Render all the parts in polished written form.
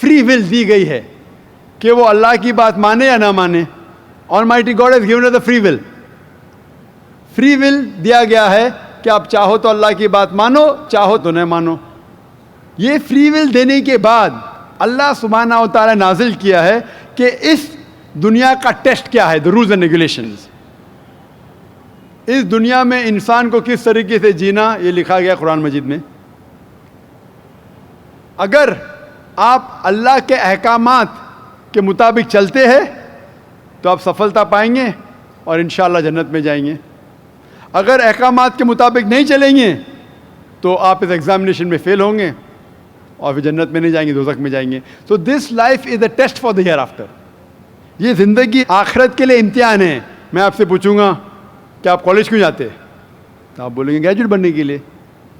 Free will دی گئی ہے کہ وہ اللہ کی بات مانے یا نہ مانے. Almighty God has given us the free will. Free will دیا گیا ہے کہ آپ چاہو تو اللہ کی بات مانو, چاہو تو نہ مانو. یہ فری ول دینے کے بعد اللہ سبحانہ و تعالیٰ نازل کیا ہے کہ اس دنیا کا ٹیسٹ کیا ہے, the rules and regulations. اس دنیا میں انسان کو کس طریقے سے جینا, یہ لکھا گیا قرآن مجید میں. اگر آپ اللہ کے احکامات کے مطابق چلتے ہیں تو آپ سفلتا پائیں گے اور انشاءاللہ جنت میں جائیں گے. اگر احکامات کے مطابق نہیں چلیں گے تو آپ اس ایگزامینیشن میں فیل ہوں گے اور پھر جنت میں نہیں جائیں گے, دوزخ میں جائیں گے. So this life is a test for the hereafter. یہ زندگی آخرت کے لیے امتحان ہے. میں آپ سے پوچھوں گا کہ آپ کالج کیوں جاتے, تو آپ بولیں گے گریجویٹ بننے کے لیے.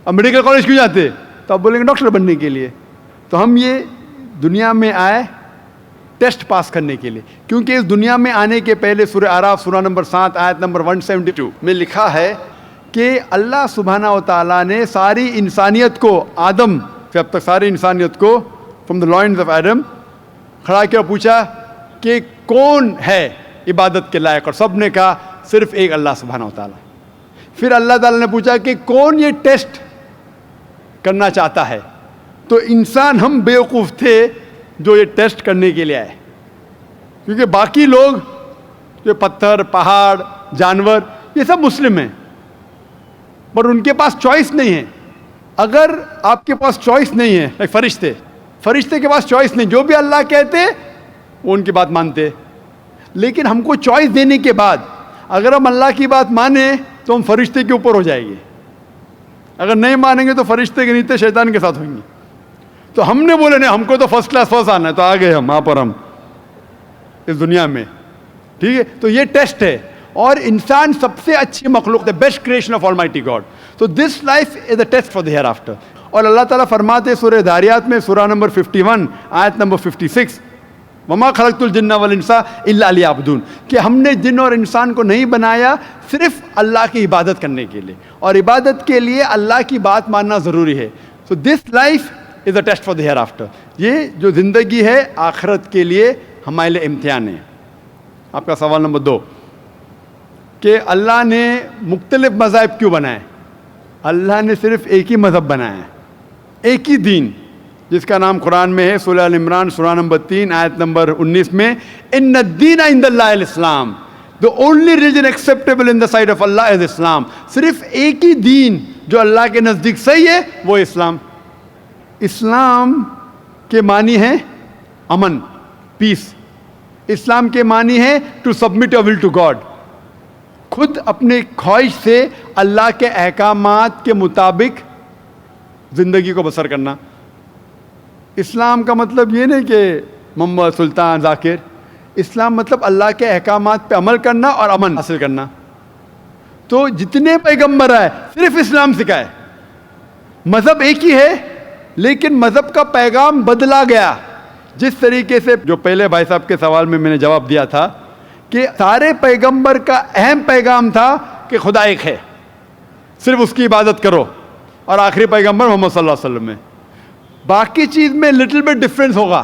اب میڈیکل کالج کیوں جاتے, تو آپ بولیں گے ڈاکٹر بننے کے لیے. تو ہم یہ دنیا میں آئے ٹیسٹ پاس کرنے کے لیے, کیونکہ اس دنیا میں آنے کے پہلے سورہ اعراف سورہ نمبر 7 آیت نمبر 172 میں لکھا ہے کہ اللہ سبحانہ و تعالیٰ نے ساری انسانیت کو, آدم سے اب تک ساری انسانیت کو from the lines of Adam کھڑا کیا اور پوچھا کہ کون ہے عبادت کے لائق, اور سب نے کہا صرف ایک اللہ سبحانہ و تعالیٰ. پھر اللہ تعالیٰ نے پوچھا کہ کون یہ ٹیسٹ کرنا چاہتا ہے, تو انسان ہم بیوقوف تھے جو یہ ٹیسٹ کرنے کے لیے آئے, کیونکہ باقی لوگ جو پتھر, پہاڑ, جانور یہ سب مسلم ہیں, پر ان کے پاس چوائس نہیں ہے. اگر آپ کے پاس چوائس نہیں ہے, فرشتے کے پاس چوائس نہیں, جو بھی اللہ کہتے وہ ان کی بات مانتے. لیکن ہم کو چوائس دینے کے بعد اگر ہم اللہ کی بات مانیں تو ہم فرشتے کے اوپر ہو جائیں گے, اگر نہیں مانیں گے تو فرشتے کے نیچے شیطان کے ساتھ ہوئیں گے. تو ہم نے بولے نہیں, ہم کو تو فرسٹ کلاس فرسٹ آنا ہے, تو آ گئے ہم وہاں پر ہم اس دنیا میں. ٹھیک ہے, تو یہ ٹیسٹ ہے, اور انسان سب سے اچھی مخلوق ہے, best creation of almighty God. تو this life is a test for the hereafter. اور اللہ تعالیٰ فرماتے سورہ داریات میں سورہ نمبر 51 آیت نمبر 56 وما خلقت الجن والانس الا لیعبدون, کہ ہم نے جن اور انسان کو نہیں بنایا صرف اللہ کی عبادت کرنے کے لیے, اور عبادت کے لیے اللہ کی بات ماننا ضروری ہے. So this life is a test for the hereafter. یہ جو زندگی ہے آخرت کے لیے ہمارے لیے امتحان ہے. آپ کا سوال نمبر 2 کہ اللہ نے مختلف مذاہب کیوں بنائے. اللہ نے صرف ایک ہی مذہب بنایا ہے, ایک ہی دین, جس کا نام قرآن میں ہے سورہ ال عمران سورہ نمبر 3 آیت نمبر 19 میں, ان الدین عند اللہ الاسلام, the only religion acceptable in the sight of Allah is Islam. صرف ایک ہی دین جو اللہ کے نزدیک صحیح ہے وہ اسلام. اسلام کے معنی ہے امن, پیس. اسلام کے معنی ہے to submit your will to God, خود اپنے خواہش سے اللہ کے احکامات کے مطابق زندگی کو بسر کرنا. اسلام کا مطلب یہ نہیں کہ محمد سلطان ذاکر, اسلام مطلب اللہ کے احکامات پہ عمل کرنا اور امن حاصل کرنا. تو جتنے پیغمبر آئے صرف اسلام سکھائے. مذہب ایک ہی ہے لیکن مذہب کا پیغام بدلا گیا. جس طریقے سے جو پہلے بھائی صاحب کے سوال میں نے جواب دیا تھا کہ سارے پیغمبر کا اہم پیغام تھا کہ خدا ایک ہے, صرف اس کی عبادت کرو, اور آخری پیغمبر محمد صلی اللہ علیہ وسلم میں باقی چیز میں لٹل بٹ ڈفرینس ہوگا,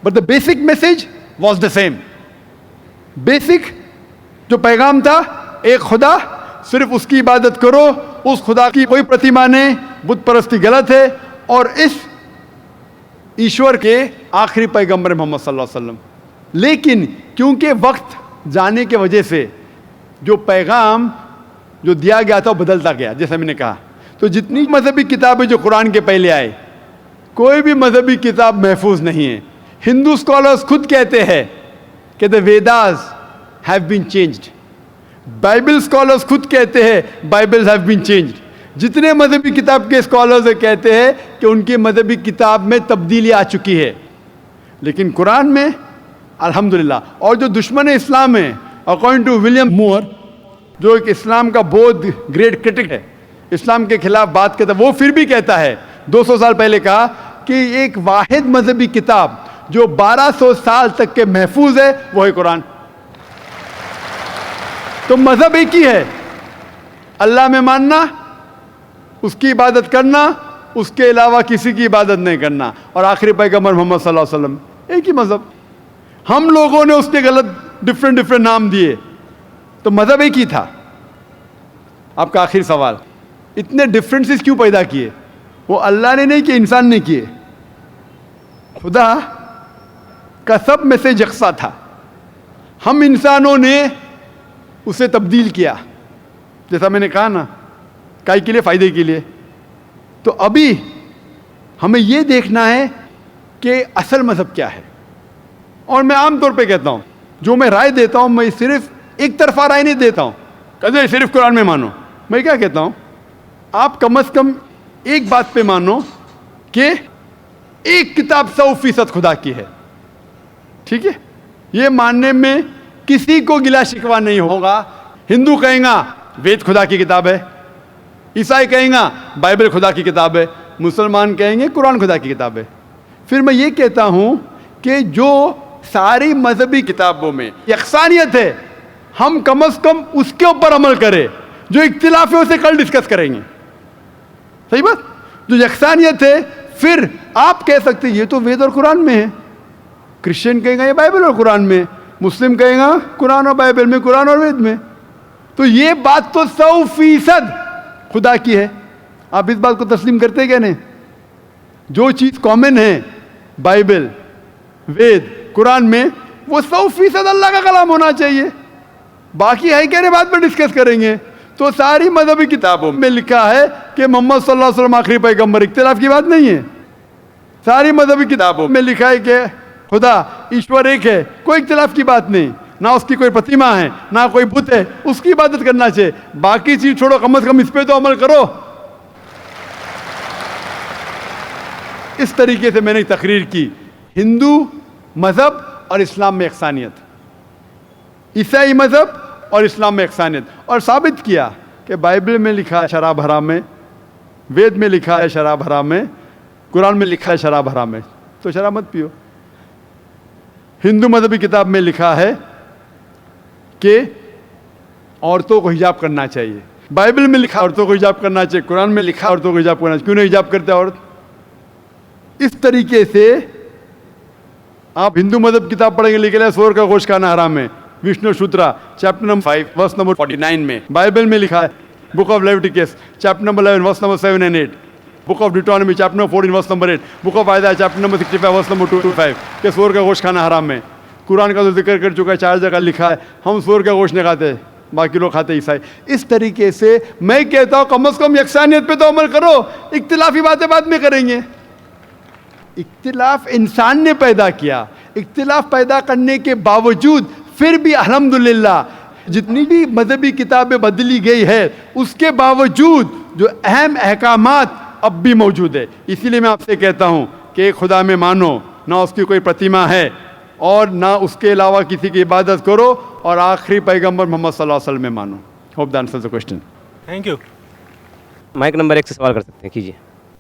but the basic message was the same. Basic جو پیغام تھا ایک خدا, صرف اس کی عبادت کرو, اس خدا کی کوئی پرتیما نہیں, بت پرستی غلط ہے, اور اس ایشور کے آخری پیغمبر محمد صلی اللہ علیہ وسلم. لیکن کیونکہ وقت جانے کی وجہ سے جو پیغام جو دیا گیا تھا وہ بدلتا گیا, جیسے میں نے کہا. تو جتنی مذہبی کتابیں جو قرآن کے پہلے آئے, کوئی بھی مذہبی کتاب محفوظ نہیں ہے. ہندو اسکالرز خود کہتے ہیں کہ the Vedas have been changed. Bible scholars خود کہتے ہیں بائبل ہیو بین چینجڈ. جتنے مذہبی کتاب کے اسکالرز کہتے ہیں کہ ان کی مذہبی کتاب میں تبدیلی آ چکی ہے, لیکن قرآن میں الحمدللہ. اور جو دشمن اسلام ہیں, اکارڈنگ ٹو ولیم مور, جو ایک اسلام کا بہت گریٹ کرٹک ہے, اسلام کے خلاف بات کرتا ہے, وہ پھر بھی کہتا ہے 200 سال پہلے کہا کہ ایک واحد مذہبی کتاب جو 1200 سال تک کے محفوظ ہے وہ ہے قرآن. تو مذہب ایک ہی ہے, اللہ میں ماننا, اس کی عبادت کرنا, اس کے علاوہ کسی کی عبادت نہیں کرنا، اور آخری پیغمبر محمد صلی اللہ علیہ وسلم، ایک ہی مذہب. ہم لوگوں نے اس کے غلط ڈفرینٹ نام دیے، تو مذہب ایک ہی تھا. آپ کا آخری سوال، اتنے ڈفرینسز کیوں پیدا کیے؟ وہ اللہ نے نہیں کیے، انسان نے کیے. خدا کا سب میں سے یکساں تھا، ہم انسانوں نے اسے تبدیل کیا. جیسا میں نے کہا نا، کائی کے لیے؟ فائدے کے لیے. تو ابھی ہمیں یہ دیکھنا ہے کہ اصل مذہب کیا ہے. اور میں عام طور پہ کہتا ہوں، جو میں رائے دیتا ہوں، میں صرف ایک طرفہ رائے نہیں دیتا ہوں کہ صرف قرآن میں مانو. میں کیا کہتا ہوں، آپ کم از کم ایک بات پہ مانو کہ ایک کتاب 100% خدا کی ہے. ٹھیک ہے؟ یہ ماننے میں کسی کو گلا شکوہ نہیں ہوگا. ہندو کہیں گا وید خدا کی کتاب ہے، عیسائی کہیں گا بائبل خدا کی کتاب ہے، مسلمان کہیں گے قرآن خدا کی کتاب ہے. پھر میں یہ کہتا ہوں کہ جو ساری مذہبی کتابوں میں یکسانیت ہے، ہم کم از کم اس کے اوپر عمل کریں. جو اختلاف ہے اسے کل ڈسکس کریں گے. صحیح بات؟ جو یکسانیت ہے، پھر آپ کہہ سکتے یہ تو وید اور قرآن میں ہے، کرسچن کہیں گا یہ بائبل اور قرآن میں، مسلم کہیں گا قرآن اور بائبل میں، قرآن اور وید میں. تو یہ بات تو 100% خدا کی ہے. آپ اس بات کو تسلیم کرتے کیا نہیں؟ جو چیز کامن ہے بائبل، وید، قرآن میں، وہ 100% اللہ کا کلام ہونا چاہیے. باقی ہے کہنے بات پر ڈسکس کریں گے. تو ساری مذہبی کتابوں میں لکھا ہے کہ محمد صلی اللہ علیہ وسلم آخری پیغمبر، اختلاف کی بات نہیں ہے. ساری مذہبی کتابوں میں لکھا ہے کہ خدا ایشور ایک ہے، کوئی اختلاف کی بات نہیں. نہ اس کی کوئی پرتیما ہے، نہ کوئی بت ہے، اس کی عبادت کرنا چاہیے. باقی چیز چھوڑو، کم از کم اس پہ تو عمل کرو. اس طریقے سے میں نے تقریر کی. ہندو مذہب اور اسلام میں یکسانیت، عیسائی مذہب اور اسلام میں یکسانیت، اور ثابت کیا کہ بائبل میں لکھا ہے شراب حرام ہے، وید میں لکھا ہے شراب حرام ہے، قرآن میں لکھا ہے شراب حرام ہے، تو شراب مت پیو. ہندو مذہبی کتاب میں لکھا ہے کہ عورتوں کو حجاب کرنا چاہیے، بائبل میں لکھا عورتوں کو حجاب کرنا چاہیے، قرآن میں لکھا عورتوں کو حجاب کرنا چاہیے. کیوں نہیں حجاب کرتے عورت؟ اس طریقے سے آپ ہندو مذہب کتاب پڑھیں گے، لکھا ہے سور کا گوشت کھانا حرام ہے، Vishnu Sutra chapter number 5 verse number 49 میں. بائبل میں لکھا ہے book of Leviticus chapter number 11 verse number 7 and 8، book of Deuteronomy chapter number 14 verse number 8، book of Isaiah chapter number 65 verse number 2 to 5 کہ سور کا گوشت کھانا حرام ہے. قرآن کا تو ذکر کر چکا ہے، 4 جگہ لکھا ہے ہم سور کا گوشت نہیں کھاتے، باقی لوگ کھاتے عیسائی. اس طریقے سے میں کہتا ہوں کم از کم یکسانیت پہ تو عمل کرو. اختلافی باتیں بعد میں کریں گے. اختلاف انسان نے پیدا کیا، اختلاف پیدا کرنے کے باوجود پھر بھی الحمدللہ جتنی بھی مذہبی کتابیں بدلی گئی ہے، اس کے باوجود جو اہم احکامات اب بھی موجود ہے. اسی لیے میں آپ سے کہتا ہوں کہ ایک خدا میں مانو، نہ اس کی کوئی پرتیما ہے اور نہ اس کے علاوہ کسی کی عبادت کرو، اور آخری پیغمبر محمد صلی اللہ علیہ وسلم میں مانو. Hope the answer the question. Thank you. Mic number 1 سے سوال کر سکتے ہیں، کیجیے.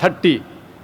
30,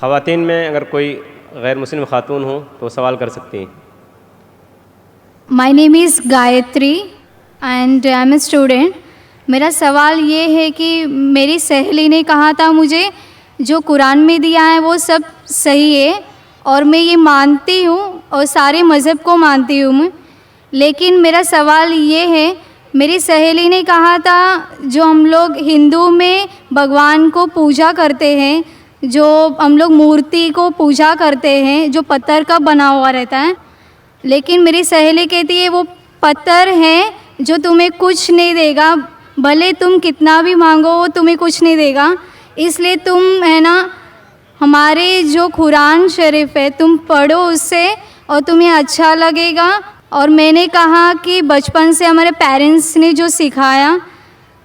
خواتین میں اگر کوئی غیر مسلم خاتون ہو تو سوال کر سکتی ہیں. My name is Gayatri and I am a student. میرا سوال یہ ہے کہ میری سہیلی نے کہا تھا مجھے جو قرآن میں دیا ہے وہ سب صحیح ہے اور میں یہ مانتی ہوں اور سارے مذہب کو مانتی ہوں میں. لیکن میرا سوال یہ ہے، میری سہیلی نے کہا تھا جو ہم لوگ ہندو میں بھگوان کو پوجا کرتے ہیں، جو ہم لوگ مورتی کو پوجا کرتے ہیں جو پتھر کا بنا ہوا رہتا ہے، لیکن میری سہیلی کہتی ہے وہ پتھر ہے جو تمہیں کچھ نہیں دے گا، بھلے تم کتنا بھی مانگو وہ تمہیں کچھ نہیں دے گا. اس لیے تم ہے نا ہمارے جو قرآن شریف ہے تم پڑھو اس سے اور تمہیں اچھا لگے گا. اور میں نے کہا کہ بچپن سے ہمارے پیرنٹس نے جو سکھایا،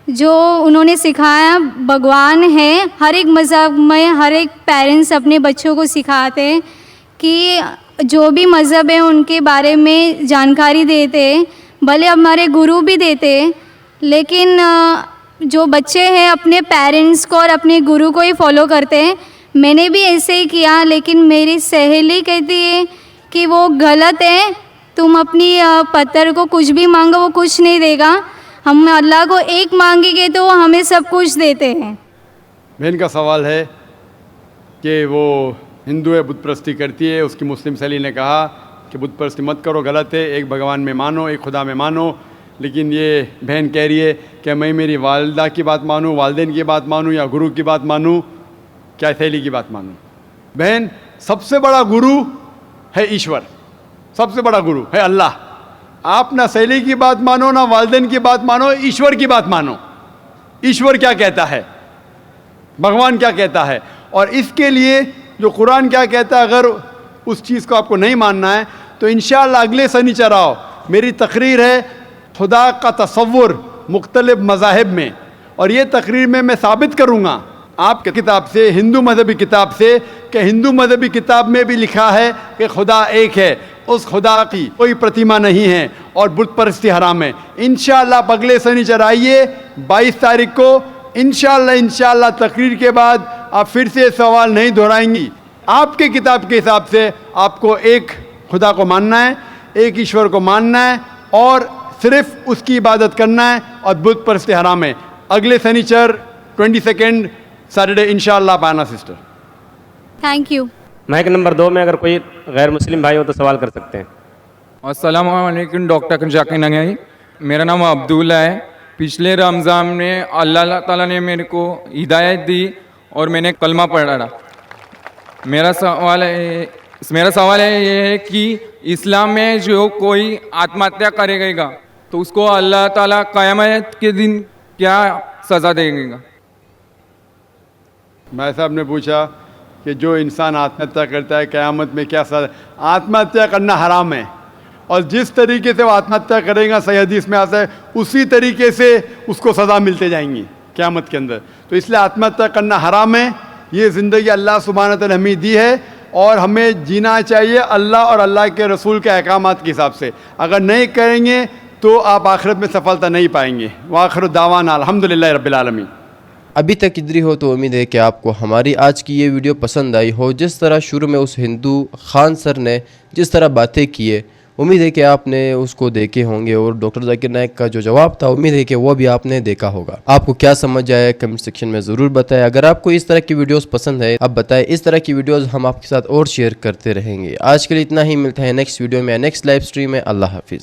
جو انہوں نے سکھایا بھگوان ہے، ہر ایک مذہب میں ہر ایک پیرنٹس اپنے بچوں کو سکھاتے ہیں کہ جو بھی مذہب ہے ان کے بارے میں جانکاری دیتے ہیں، بھلے ہمارے گرو بھی دیتے ہیں، لیکن جو بچے ہیں اپنے پیرنٹس کو اور اپنے گرو کو ہی فالو کرتے ہیں. میں نے بھی ایسے ہی کیا، لیکن میری سہیلی کہتی ہے کہ وہ غلط ہے، تم اپنی پتھر کو کچھ بھی مانگو وہ کچھ نہیں دے گا، ہم اللہ کو ایک مانگیں گے تو وہ ہمیں سب کچھ دیتے ہیں. بہن کا سوال ہے کہ وہ ہندو ہے، بت پرستی کرتی ہے. اس کی مسلم سہیلی نے کہا کہ بت پرستی مت کرو، غلط ہے، ایک بھگوان میں مانو، ایک خدا میں مانو. لیکن یہ بہن کہہ رہی ہے کہ میں میری والدہ کی بات مانوں، والدین کی بات مانوں یا گرو کی بات مانوں، کیا سہیلی کی بات مانوں؟ بہن، سب سے بڑا گرو ہے ایشور، سب سے بڑا گرو ہے اللہ. آپ نہ سہیلی کی بات مانو، نہ والدین کی بات مانو، ایشور کی بات مانو. ایشور کیا کہتا ہے، بھگوان کیا کہتا ہے، اور اس کے لیے جو قرآن کیا کہتا ہے، اگر اس چیز کو آپ کو نہیں ماننا ہے تو انشاءاللہ اگلے سنیچر آؤ. میری تقریر ہے خدا کا تصور مختلف مذاہب میں، اور یہ تقریر میں ثابت کروں گا آپ کی کتاب سے، ہندو مذہبی کتاب سے، کہ ہندو مذہبی کتاب میں بھی لکھا ہے کہ خدا ایک ہے، اس خدا کی کوئی پرتیما نہیں ہے اور بت پرستی حرام ہے. انشاءاللہ آپ اگلے سنیچر آئیے 22 تاریخ کو. انشاءاللہ تقریر کے بعد آپ پھر سے سوال نہیں دہرائیں گی. آپ کی کتاب کے حساب سے آپ کو ایک خدا کو ماننا ہے، ایک ایشور کو ماننا ہے اور صرف اس کی عبادت کرنا ہے، اور بت پرستی حرام ہے. اگلے سنیچر 22 سیٹرڈے انشاءاللہ آپ آنا sister. Thank you. Mic number 2 میں اگر کوئی غیر مسلم بھائی ہو تو سوال کر سکتے ہیں. السلام علیکم ڈاکٹر ذاکر نگہی. میرا نام عبداللہ ہے. پچھلے رمضان میں اللہ تعالیٰ نے میرے کو ہدایت دی اور میں نے کلمہ پڑھا. میرا سوال یہ ہے کہ اسلام میں جو کوئی آتم ہتیا کرے گا تو اس کو اللہ تعالیٰ قیامت کے دن کیا سزا دے گا؟ بھائی صاحب نے پوچھا کہ جو انسان آتم ہتیا کرتا ہے قیامت میں کیا سزا. آتم ہتیا کرنا حرام ہے، اور جس طریقے سے وہ آتم ہتیا کرے گا صحیح حدیث میں آتا ہے اسی طریقے سے اس کو سزا ملتے جائیں گی قیامت کے اندر. تو اس لیے آتم ہتیا کرنا حرام ہے. یہ زندگی اللہ سبحانہ تعالیٰ نے ہمیں دی ہے اور ہمیں جینا چاہیے اللہ اور اللہ کے رسول کے احکامات کے حساب سے. اگر نہیں کریں گے تو آپ آخرت میں سفلتا نہیں پائیں گے. وآخر دعوانا الحمدللہ رب العالمین. ابھی تک ادھر ہی ہو تو امید ہے کہ آپ کو ہماری آج کی یہ ویڈیو پسند آئی ہو. جس طرح شروع میں اس ہندو خان سر نے جس طرح باتیں کیے، امید ہے کہ آپ نے اس کو دیکھے ہوں گے، اور ڈاکٹر ذاکر نائک کا جو جواب تھا امید ہے کہ وہ بھی آپ نے دیکھا ہوگا. آپ کو کیا سمجھ آیا کمنٹ سیکشن میں ضرور بتائیں. اگر آپ کو اس طرح کی ویڈیوز پسند ہے اب بتائیں، اس طرح کی ویڈیوز ہم آپ کے ساتھ اور شیئر کرتے رہیں گے. آج کے لیے اتنا ہی، ملتا ہے نیکسٹ ویڈیو میں، نیکسٹ لائیو سٹریم میں. اللہ حافظ.